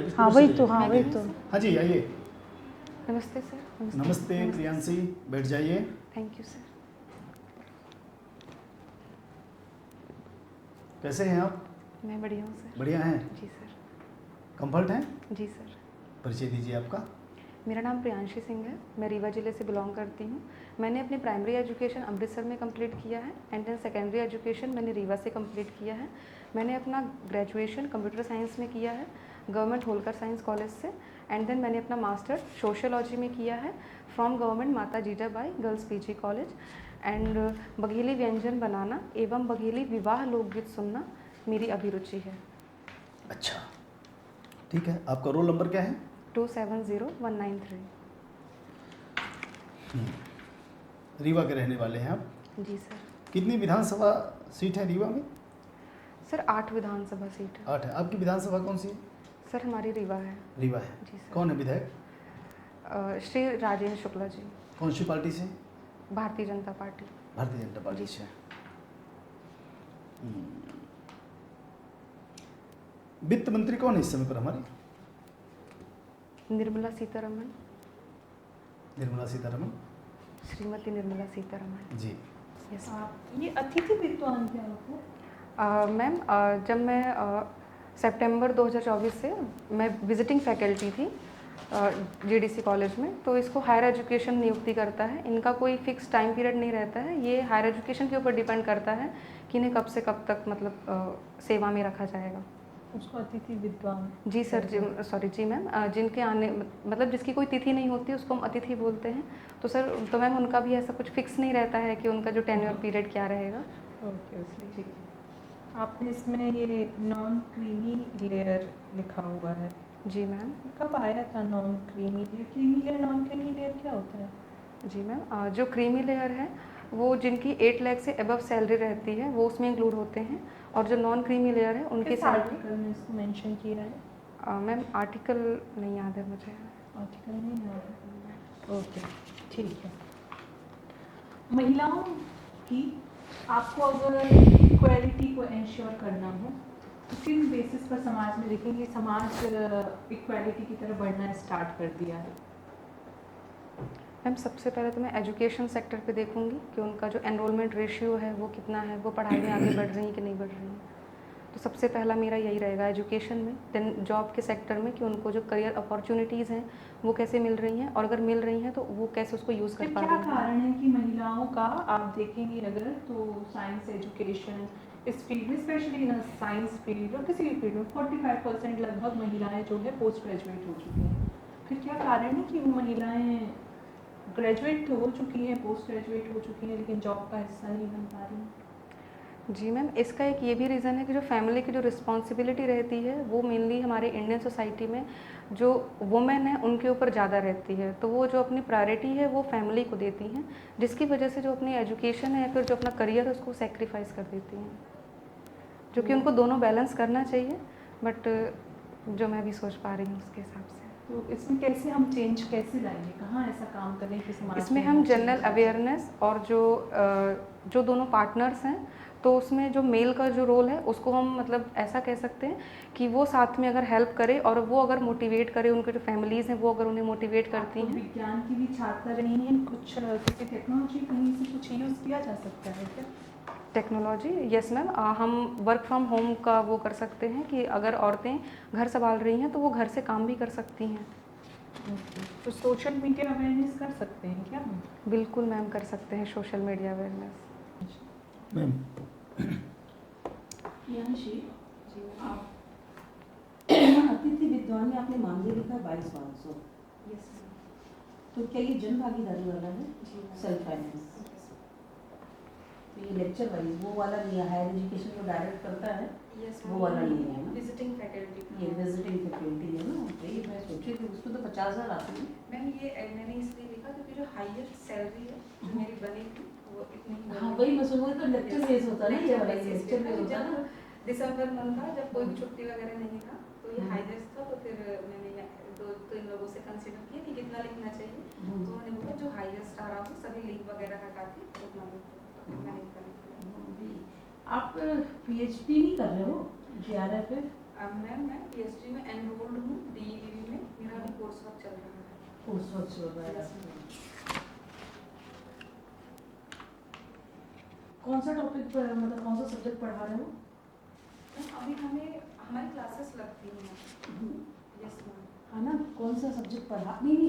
है। हाँ वही तो, हाँ वही तो। हाँ जी आइए। नमस्ते सर। नमस्ते प्रियांशी, बैठ जाइए। Thank you sir. कैसे हैं आप? मैं बढ़िया हूँ सर। बढ़िया हैं? जी सर। कंफर्ट हैं? जी सर। परिचय दीजिए आपका। मेरा नाम प्रियांशी सिंह है, मैं रीवा ज़िले से बिलोंग करती हूँ। मैंने अपनी प्राइमरी एजुकेशन अमृतसर में कंप्लीट किया है एंड देन सेकेंडरी एजुकेशन मैंने रीवा से कंप्लीट किया है। मैंने अपना ग्रेजुएशन कंप्यूटर साइंस में किया है गवर्नमेंट होलकर साइंस कॉलेज से एंड देन मैंने अपना मास्टर सोशियोलॉजी में किया है फ्रॉम गवर्नमेंट माता Jijabai girls PG college. And Bagheli व्यंजन बनाना एवं बघेली विवाह लोकगीत सुनना मेरी अभिरुचि है। अच्छा ठीक है, आपका रोल नंबर क्या है? 270193। रीवा के रहने वाले हैं आप? जी सर। कितनी विधानसभा सीट है रीवा में? सर 8 विधानसभा सीट है। 8 है। आपकी विधानसभा कौन सी है? सर हमारी रीवा है। रीवा है। जी सर। कौन है विधायक? श्री राजेंद्र शुक्ला जी। कौन सी पार्टी से? भारतीय जनता पार्टी। भारतीय जनता पार्टी से। वित्त मंत्री कौन है इस समय पर हमारी? निर्मला सीतारमण। निर्मला सीतारमण। श्रीमती निर्मला सीतारमण जी। यस। ये अतिथि विद्वान क्या होता है? मैम जब मैं सितंबर 2024 से मैं विजिटिंग फैकल्टी थी जीडीसी कॉलेज में, तो इसको हायर एजुकेशन नियुक्ति करता है। इनका कोई फिक्स टाइम पीरियड नहीं रहता है, ये हायर एजुकेशन के ऊपर डिपेंड करता है कि इन्हें कब से कब तक मतलब सेवा में रखा जाएगा। उसको अतिथि विद्वान। जी सर। जी सॉरी जी मैम, जिनके आने मतलब जिसकी कोई तिथि नहीं होती उसको हम अतिथि बोलते हैं। तो सर तो मैम उनका भी ऐसा कुछ फिक्स नहीं रहता है कि उनका जो टेन्योर पीरियड क्या रहेगा। ओके ओके ठीक है। आपने इसमें ये नॉन क्रीमी लेयर लिखा हुआ है। जी मैम। कब आया था non creamy layer? Creamy layer non creamy layer क्या होता है? जी मैम, जो क्रीमी लेयर है वो जिनकी 8 लाख से अबव सैलरी रहती है वो उसमें इंक्लूड होते हैं, और जो नॉन क्रीमी लेयर है उनकी किस आर्टिकल में इसको मेंशन किया है? मैम आर्टिकल नहीं याद है मुझे। आर्टिकल नहीं याद है। ओके ठीक है। महिलाओं की आपको अगर इक्वालिटी को इंश्योर करना हो तो किन बेसिस पर समाज में देखेंगे समाज इक्वालिटी की तरफ बढ़ना स्टार्ट कर दिया है? मैम सबसे पहले तो मैं एजुकेशन सेक्टर पे देखूंगी कि उनका जो एनरोलमेंट रेशियो है वो कितना है, वो पढ़ाई में आगे बढ़ रही हैं कि नहीं बढ़ रही हैं। तो सबसे पहला मेरा यही रहेगा एजुकेशन में। देन जॉब के सेक्टर में कि उनको जो करियर अपॉर्चुनिटीज़ हैं वो कैसे मिल रही हैं, और अगर मिल रही हैं तो वो कैसे उसको यूज़ कर पा रही हैं। क्या कारण है कि महिलाओं का आप देखेंगे अगर तो साइंस एजुकेशन इस फील्ड में स्पेशली ना साइंस फील्ड और किसी भी फील्ड में 45% लगभग महिलाएं जो है पोस्ट ग्रेजुएट हो चुकी हैं। फिर क्या कारण है कि वो महिलाएं ग्रेजुएट तो हो चुकी हैं, पोस्ट ग्रेजुएट हो चुकी हैं, लेकिन जॉब का हिस्सा नहीं बन पा रही हैं? जी मैम, इसका एक ये भी रीज़न है कि जो फैमिली की जो रिस्पॉन्सिबिलिटी रहती है वो मेनली हमारे इंडियन सोसाइटी में जो वुमेन है उनके ऊपर ज़्यादा रहती है। तो वो जो अपनी प्रायोरिटी है वो फैमिली को देती हैं, जिसकी वजह से जो अपनी एजुकेशन है या फिर जो अपना करियर है उसको सेक्रीफाइस कर देती हैं, जो कि उनको दोनों बैलेंस करना चाहिए। बट जो मैं भी सोच पा रही हूँ उसके हिसाब से। तो इसमें कैसे हम चेंज कैसे लाएंगे, कहाँ ऐसा काम करें कि समाज इसमें हम जनरल अवेयरनेस और जो दोनों पार्टनर्स हैं तो उसमें जो मेल का जो रोल है उसको हम मतलब ऐसा कह सकते हैं कि वो साथ में अगर हेल्प करे और वो अगर मोटिवेट करे, उनके जो फैमिलीज़ हैं वो अगर उन्हें मोटिवेट करती हैं। विज्ञान की भी छात्र रही हैं, कुछ किसी टेक्नोलॉजी कहीं से कुछ यूज़ किया जा सकता है क्या? टेक्नोलॉजी यस मैम, हम वर्क फ्रॉम होम का वो कर सकते हैं कि अगर औरतें घर संभाल रही हैं तो वो घर से काम भी कर सकती हैं। तो सोशल मीडिया अवेयरनेस कर सकते हैं क्या हम? बिल्कुल मैम कर सकते हैं social media awareness. Ma'am Priyanshi ji, आप अतिथि विद्वान में आपने मानदेय लिखा 22,500। यस तो क्या ये जन भागीदारी वाला है? जी सेल्फ फाइनेंस। तो ये लेक्चर वाइज वो वाला नहीं है, हायर एजुकेशन को डायरेक्ट करता है यस वो वाला नहीं है ना? Visiting faculty. ये विजिटिंग फैकल्टी है ना? ये मैं सोची थी उसको तो 50,000 आती है। मैम ये मैंने इसलिए लिखा क्योंकि जो हाईएस्ट सैलरी है जो मेरी बनी थी वो इतनी ही हाँ वही मैं सोच, तो लेक्चर बेस होता है ना, ये वाला लेक्चर बेस होता है ना। दिसंबर मंथ था जब कोई भी छुट्टी वगैरह नहीं था तो ये हम्म। हाईएस्ट था, तो फिर मैंने दो तीन लोगों से कंसिडर किया कि कितना लिखना चाहिए। तो उन्होंने बोला जो हाईएस्ट आ रहा हो सभी लिंक वगैरह हटा के उतना लिखो, तो मैंने इतना लिखा। आप पीएचडी नहीं कर रहे हो? जीआरएफ है? मैम मैं पीएचडी में एनरोल्ड हूँ वर्क चल रहा है। कोर्स वर्क चल रहा है। Yes, ma'am. कौन सा टॉपिक पर मतलब कौन सा सब्जेक्ट पढ़ा रहे हो? मैम अभी हमारी क्लासेस लगती हैं। Yes ma'am. है ना, कौन सा सब्जेक्ट पढ़ा? नहीं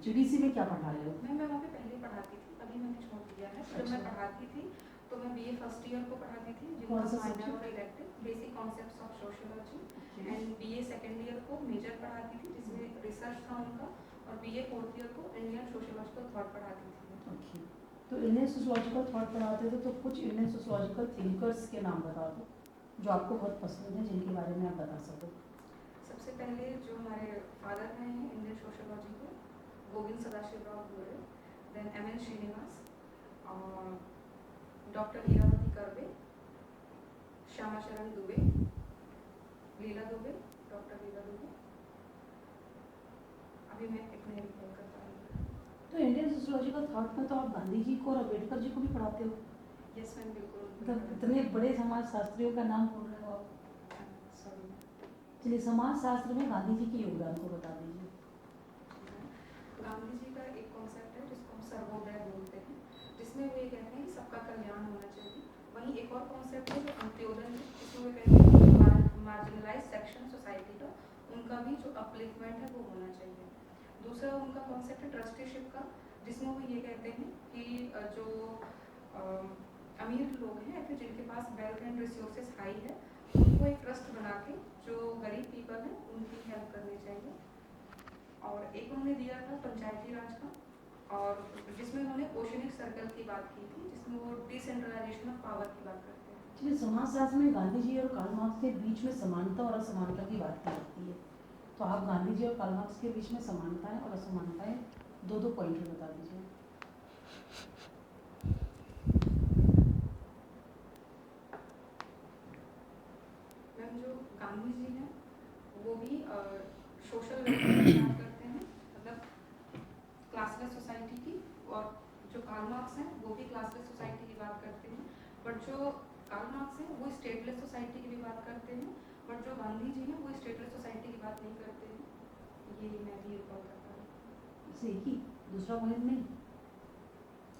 GDC में क्या पढ़ा रहे हो? मैम मैं वहाँ पे पहले पढ़ाती थी, अभी मैंने छोड़ दिया है। जब मैं अच्छा। पढ़ाती थी तो मैं BA फर्स्ट ईयर को पढ़ाती थी, कौन जिनका सा माइनर subject? और elective basic concepts of sociology, and BA second year को मेजर पढ़ाती थी जिसमें रिसर्च था उनका, और BA फोर्थ ईयर को इंडियन सोशियोलॉजिकल थॉट पढ़ाती थी। ओके, तो इंडियन सोशियोलॉजिकल थॉट पढ़ाते थे, तो कुछ इंडियन सोशियोलॉजिकल थिंकर्स के नाम बता दो जो आपको बहुत पसंद है, जिनके बारे में आप बता सको। सबसे पहले जो हमारे फादर हैं इंडियन सोशियोलॉजी के, गोविंद सदाशिवराव गोरे, देन MN श्रीनिवास, और डॉक्टर हीरावती कर्वे, श्यामाचरण दुबे, लीला दुबे, डॉक्टर लीला दुबे। अभी मैं इतने रिकॉल कर पाऊँगी। तो इंडियन सोशियोलॉजिकल थॉट में तो आप गांधी जी को और अम्बेडकर जी को भी पढ़ाते हो। यस मैम, बिल्कुल। मतलब इतने बड़े समाज शास्त्रियों का नाम बोल रहे हो आप। सॉरी। चलिए, समाज शास्त्र में गांधी जी के योगदान को बता दीजिए। गांधी जी का एक कॉन्सेप्ट है जिसको हम सर्वोदय बोलते हैं, जिसमें वो ये कहते हैं कि सबका कल्याण होना चाहिए। वहीं एक और कॉन्सेप्ट है जो अंत्योदय है, जिसमें वो कहते हैं कि मार्जिनलाइज सेक्शन सोसाइटी का, उनका भी जो अपलिफ्टमेंट है वो होना चाहिए। दूसरा उनका कॉन्सेप्ट है ट्रस्टीशिप का, जिसमें वो ये कहते हैं कि जो अमीर लोग हैं या फिर जिनके पास वेल्थ एंड रिसोर्सेज हाई है, उनको एक ट्रस्ट बना के जो गरीब पीपल हैं उनकी हेल्प करनी चाहिए। और एक उन्होंने दिया था पंचायती राज का, और जिसमें उन्होंने ओशनिक सर्कल की बात की थी, जिसमें वो डिसेंट्रलाइजेशन ऑफ पावर की बात करते हैं। चलिए, समाज शास्त्र में गांधी जी और कार्ल मार्क्स के बीच में समानता और असमानता की बात की जाती है, तो आप गांधी जी और कार्ल मार्क्स के बीच में समानताएं और असमानताएं दो पॉइंट में बता दीजिए। मैम जो गांधी जी हैं वो भी सोशल वेलफेयर की बात करते हैं, मतलब क्लासलेस सोसाइटी की, और जो कार्ल मार्क्स हैं वो भी क्लासलेस सोसाइटी की बात करते हैं। बट जो कार्ल मार्क्स हैं वो स्टेटलेस सोसाइटी की भी बात करते हैं, बट जो गांधी जी हैं वो स्टेटलेस सोसाइटी की बात नहीं करते हैं। ये मैं भी रिकॉल करता हूँ। इसे एक ही, दूसरा पॉइंट नहीं,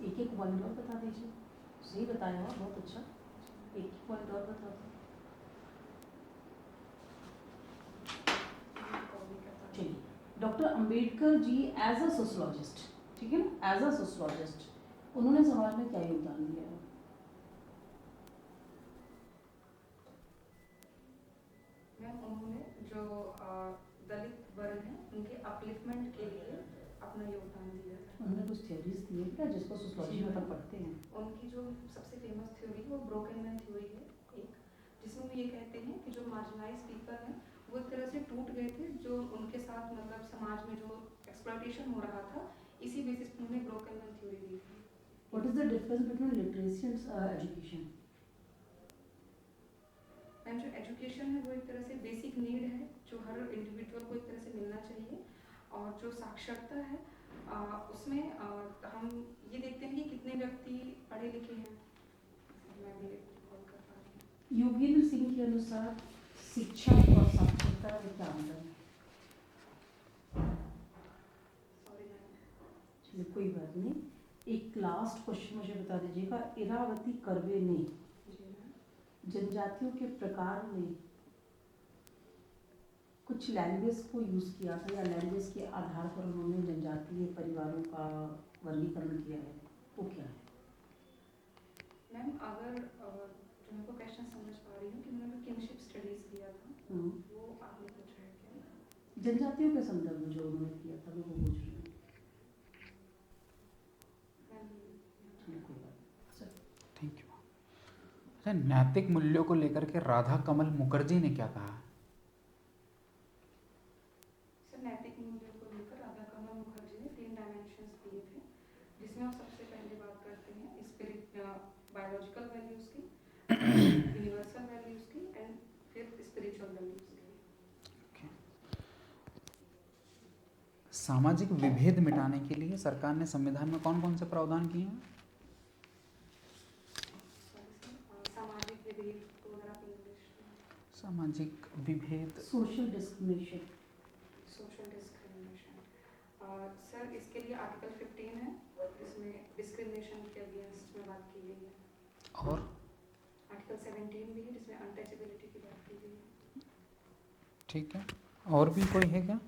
एक पॉइंट और बता दीजिए। सही बताया हो, बहुत अच्छा, एक ही पॉइंट और बता दो। चलिए, doctor Ambedkar ji as a sociologist, ठीक है ना, एज अ सोशोलॉजिस्ट उन्होंने समाज में क्या योगदान दिया है? मैम उन्होंने जो दलित वर्ग हैं उनके अपलिफ्टमेंट के लिए अपना योगदान दिया है। उन्होंने कुछ थ्योरीज दी है क्या जिसको सोशोलॉजी में अपन पढ़ते हैं? उनकी जो सबसे फेमस थ्योरी वो ब्रोकन मैन थ्योरी है एक, जिसमें वो ये कहते हैं कि जो मार्जिनलाइज पीपल हैं वो एक तरह से टूट गए थे, जो उनके साथ मतलब समाज में जो एक्सप्लॉयटेशन हो रहा था, इसी बेसिस पर उन्होंने ब्रोकन मैन थ्योरी दी थी। What is the difference between literacy and education? Ma'am जो एजुकेशन है वो एक तरह से बेसिक नीड है जो हर इंडिविजुअल को एक तरह से मिलना चाहिए, और जो साक्षरता है उसमें हम ये देखते हैं कि कितने व्यक्ति पढ़े लिखे हैं। मैं भी रिकॉल कर पा रही हूँ। योगेंद्र सिंह के अनुसार शिक्षा और साक्षरता में क्या अंतर है? Sorry ma'am. चलिए, कोई बात नहीं। एक लास्ट क्वेश्चन मुझे बता दीजिएगा, इरावती कर्वे ने जी मैम। जनजातियों के प्रकार में कुछ लैंग्वेज को यूज़ किया था, या लैंग्वेज के आधार पर उन्होंने जनजातीय परिवारों का वर्गीकरण किया है, वो क्या है? मैम अगर जो मेरे को क्वेश्चन समझ पा रही हूँ कि मैंने किनशिप स्टडीज किया था, वो आपने पूछा है क्या? जनजातियों के संदर्भ में जो उन्होंने किया था, मैं वो पूछ रही हूँ। चलिए, कोई बात नहीं। Sir, thank you. अच्छा, नैतिक मूल्यों को लेकर के राधा कमल मुखर्जी ने क्या कहा? सर नैतिक मूल्यों को लेकर राधा कमल मुखर्जी ने 3 डायमेंशंस दिए थे, जिसमें आप सबसे पहले बात करते हैं स्पिरिट बायोलॉजिकल वैल्यूज़ की, यूनिवर्सल वैल्यूज़ की, एंड फिर स्पिरिचुअल वैल्यूज़ की। सामाजिक विभेद मिटाने के लिए सरकार ने संविधान में कौन कौन से प्रावधान किए हैं? सामाजिक विभेद को अगर आप इंग्लिश में। सामाजिक विभेद, social discrimination, social discrimination, sir इसके लिए आर्टिकल 15 है, इसमें डिस्क्रिमिनेशन के अगेंस्ट में बात की गई है। और आर्टिकल 17 भी है जिसमें अनटचेबिलिटी की बात की गई है। ठीक है, और भी कोई है क्या?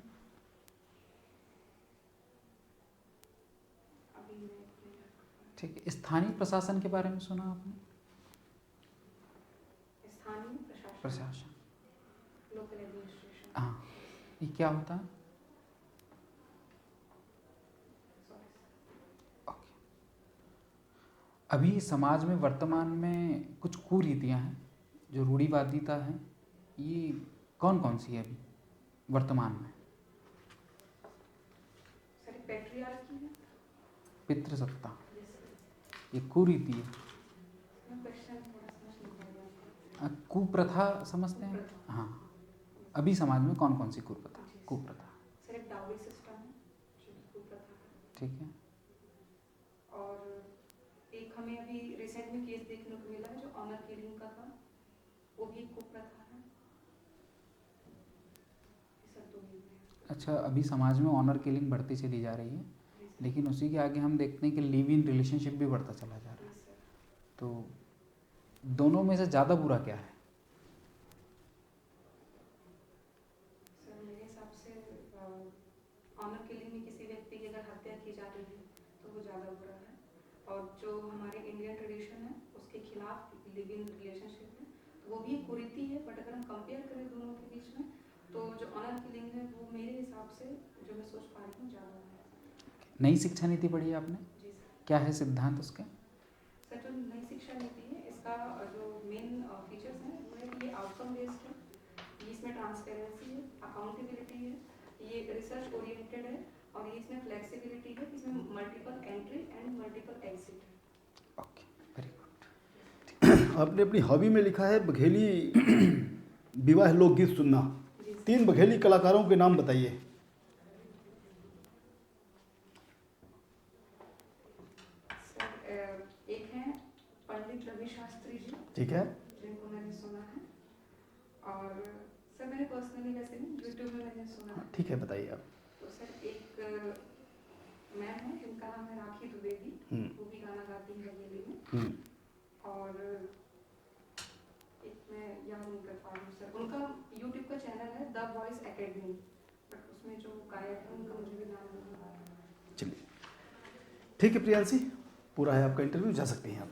अभी मैं ठीक है, स्थानीय प्रशासन के बारे में सुना आपने? स्थानीय प्रशासन, प्रशासन, लोकल एडमिनिस्ट्रेशन, हाँ, ये क्या होता है? ओके। अभी समाज में वर्तमान में कुछ कुरीतियाँ हैं, जो रूढ़िवादिता है, ये कौन कौन सी है अभी वर्तमान में? सर पैट्रियार्की है। पितृसत्ता, ये कुरीति है। मैं क्वेश्चन थोड़ा समझ नहीं पाया। कुप्रथा समझते हैं? हाँ, अभी समाज में कौन कौन सी कुप्रथा? सर एक डाउरी सिस्टम है जो कुप्रथा है, ठीक है, और एक हमें अभी रिसेंट में केस देखने को मिला है जो ऑनर किलिंग का था, वो भी एक कुप्रथा है। ये सब तो नहीं है। अच्छा, अभी समाज में ऑनर किलिंग बढ़ती चली जा रही है, लेकिन उसी के आगे हम देखते हैं कि लिव इन रिलेशनशिप भी बढ़ता चला जा रहा है। तो दोनों में से ज़्यादा बुरा क्या है? सर मेरे हिसाब से ऑनर किलिंग में किसी व्यक्ति की अगर हत्या की जा रही है तो वो ज़्यादा बुरा है, और जो हमारे इंडियन ट्रेडिशन है उसके खिलाफ लिव इन रिलेशनशिप है तो वो भी एक कुरीति है। बट अगर हम कंपेयर करें दोनों के बीच में तो जो ऑनर किलिंग है वो मेरे हिसाब से जो मैं सोच पा रही हूँ ज़्यादा है। नई शिक्षा नीति पढ़ी है आपने? जी सर। क्या है सिद्धांत उसके? सर जो नई शिक्षा नीति है इसका जो मेन फीचर्स हैं वो है कि ये आउटकम बेस्ड है, ये इसमें ट्रांसपेरेंसी है, अकाउंटेबिलिटी है, ये रिसर्च ओरिएंटेड है, और ये इसमें फ्लेक्सिबिलिटी है, इसमें multiple entry and multiple exit है। Okay, very good. आपने अपनी हॉबी में लिखा है बघेली विवाह लोकगीत सुनना। जी सर। 3 बघेली कलाकारों के नाम बताइए। सर एक हैं पंडित रवि शास्त्री जी, ठीक है, जिनको मैंने सुना है, और सर मैंने पर्सनली वैसे नहीं यूट्यूब में मैंने सुना है। ठीक है, बताइए आप। तो सर एक मैम है जिनका नाम है राखी द्विवेदी, वो भी गाना गाती है बघेली में, और एक मैं याद नहीं कर पा रही हूँ सर, उनका यूट्यूब का चैनल है द वॉइस एकेडमी, बट उसमें जो गायक है उनका मुझे भी नाम नहीं आ रहा है। चलिए, ठीक है प्रियांशी, पूरा है आपका इंटरव्यू, जा सकती हैं आप।